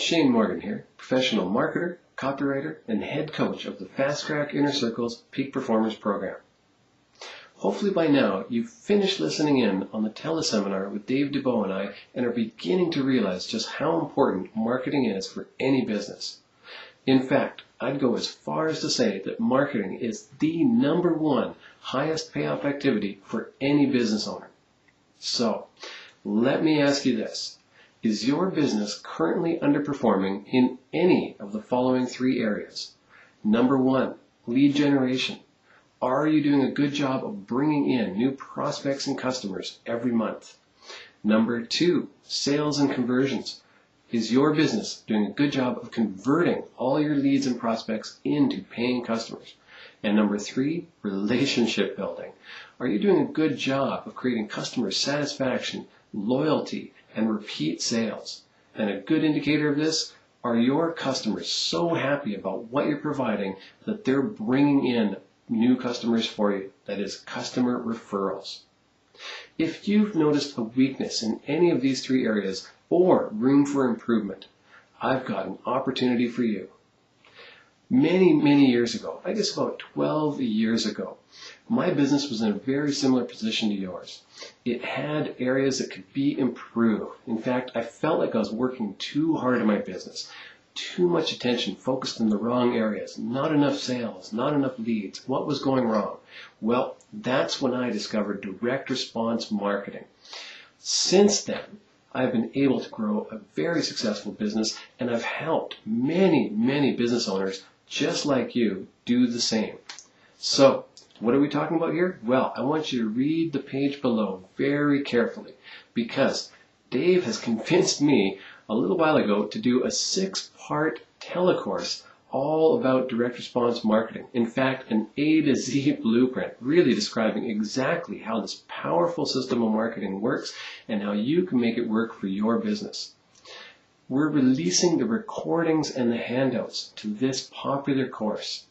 Shane Morgan here, professional marketer, copywriter, and head coach of the Fast Track Inner Circles Peak Performers Program. Hopefully by now you've finished listening in on the teleseminar with Dave Dubois and I and are beginning to realize just how important marketing is for any business. In fact, I'd go as far as to say that marketing is the #1 highest payoff activity for any business owner. So, let me ask you this. Is your business currently underperforming in any of the following 3 areas? Number 1, lead generation. Are you doing a good job of bringing in new prospects and customers every month? Number 2, sales and conversions. Is your business doing a good job of converting all your leads and prospects into paying customers? And number 3, relationship building. Are you doing a good job of creating customer satisfaction, loyalty, and repeat sales? And a good indicator of this, are your customers so happy about what you're providing that they're bringing in new customers for you? That is, customer referrals. If you've noticed a weakness in any of these 3 areas or room for improvement, I've got an opportunity for you. Many years ago, I guess about 12 years ago, my business was in a very similar position to yours. It had areas that could be improved. In fact, I felt like I was working too hard in my business. Too much attention focused in the wrong areas. Not enough sales, not enough leads. What was going wrong? Well, that's when I discovered direct response marketing. Since then, I've been able to grow a very successful business, and I've helped many business owners just like you do the same. So, what are we talking about here? Well, I want you to read the page below very carefully, because Dave has convinced me a little while ago to do a 6-part telecourse all about direct response marketing. In fact, an A to Z blueprint, really describing exactly how this powerful system of marketing works and how you can make it work for your business. We're releasing the recordings and the handouts to this popular course,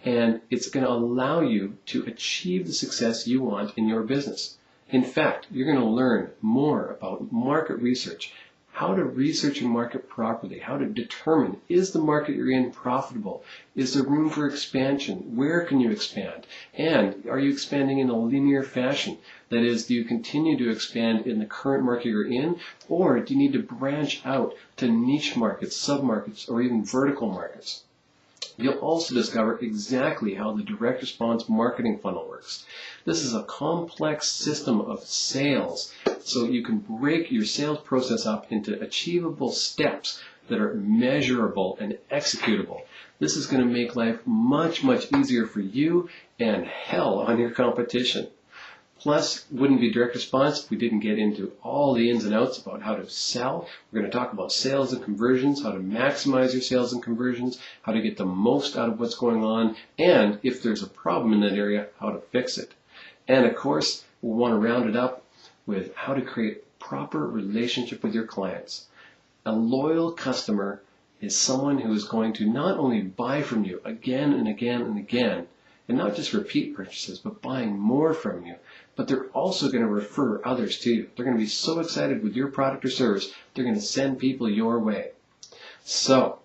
and it's going to allow you to achieve the success you want in your business. In fact, you're going to learn more about market research, how to research a market properly, how to determine, is the market you're in profitable? Is there room for expansion? Where can you expand? And are you expanding in a linear fashion? That is, do you continue to expand in the current market you're in, or do you need to branch out to niche markets, sub-markets, or even vertical markets? You'll also discover exactly how the direct response marketing funnel works. This is a complex system of sales, so you can break your sales process up into achievable steps that are measurable and executable. This is going to make life much easier for you and hell on your competition. Plus, wouldn't be direct response if we didn't get into all the ins and outs about how to sell. We're going to talk about sales and conversions, how to maximize your sales and conversions, how to get the most out of what's going on, and if there's a problem in that area, how to fix it. And of course, we'll want to round it up with how to create proper relationship with your clients. A loyal customer is someone who is going to not only buy from you again and again and again, and not just repeat purchases, but buying more from you, but they're also going to refer others to you. They're going to be so excited with your product or service, they're going to send people your way. So,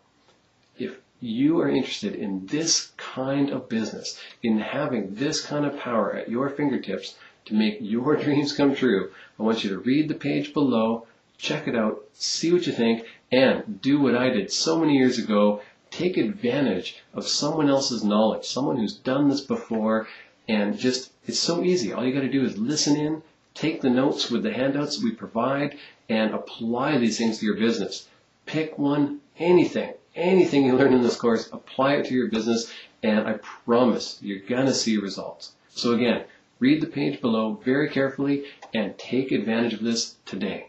if you are interested in this kind of business, in having this kind of power at your fingertips to make your dreams come true, I want you to read the page below, check it out, see what you think, and do what I did so many years ago. Take advantage of someone else's knowledge, someone who's done this before, and just, it's so easy. All you got to do is listen in, take the notes with the handouts we provide, and apply these things to your business. Pick one, anything you learn in this course, apply it to your business, and I promise you're going to see results. So again, read the page below very carefully and take advantage of this today.